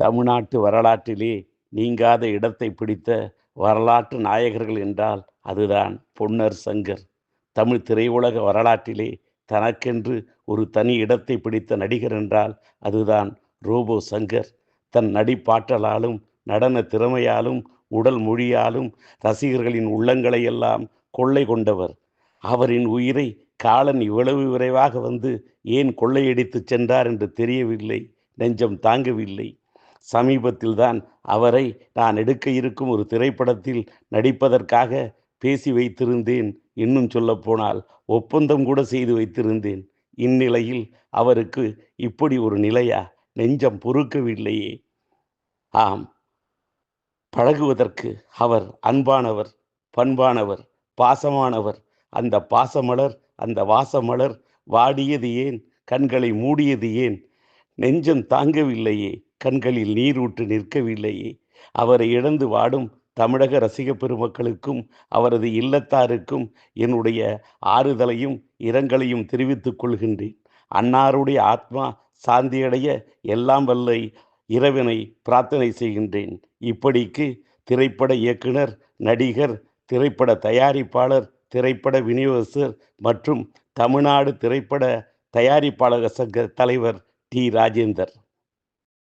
தமிழ்நாட்டு வரலாற்றிலே நீங்காத இடத்தை பிடித்த வரலாற்று நாயகர்கள் என்றால் அதுதான் பொன்னர் சங்கர். தமிழ் திரையுலக வரலாற்றிலே தனக்கென்று ஒரு தனி இடத்தை பிடித்த நடிகர் என்றால் அதுதான் ரோபோ சங்கர். தன் நடிப்பாற்றலாலும் நடன திறமையாலும் உடல் மொழியாலும் ரசிகர்களின் உள்ளங்களை எல்லாம் கொள்ளை கொண்டவர். அவரின் உயிரை காலன் இவ்வளவு விரைவாக வந்து ஏன் கொள்ளையடித்து சென்றார் என்று தெரியவில்லை, நெஞ்சம் தாங்கவில்லை. சமீபத்தில்தான் அவரை நான் எடுக்க இருக்கும் ஒரு திரைப்படத்தில் நடிப்பதற்காக பேசி வைத்திருந்தேன். இன்னும் சொல்லப்போனால் ஒப்பந்தம் கூட செய்து வைத்திருந்தேன். இந்நிலையில் அவருக்கு இப்படி ஒரு நிலையா? நெஞ்சம் பொறுக்கவில்லையே. ஆம், பழகுவதற்கு அவர் அன்பானவர், பண்பானவர், பாசமானவர். அந்த பாசமலர், அந்த வாசமலர் வாடியது ஏன், கண்களை மூடியது ஏன்? நெஞ்சம் தாங்கவில்லையே, கண்களில் நீரூற்று நிற்கவில்லையே. அவரை இழந்து வாடும் தமிழக ரசிக பெருமக்களுக்கும் அவரது இல்லத்தாருக்கும் என்னுடைய ஆறுதலையும் இரங்கலையும் தெரிவித்துக் கொள்கின்றேன். அன்னாருடைய ஆத்மா சாந்தியடைய எல்லாம் வல்ல இறைவனை பிரார்த்தனை செய்கின்றேன். இப்படிக்கு திரைப்பட இயக்குனர், நடிகர், திரைப்பட தயாரிப்பாளர், திரைப்பட விநியோகஸ்தர் மற்றும் தமிழ்நாடு திரைப்பட தயாரிப்பாளர் சங்க தலைவர் டி. ராஜேந்தர்.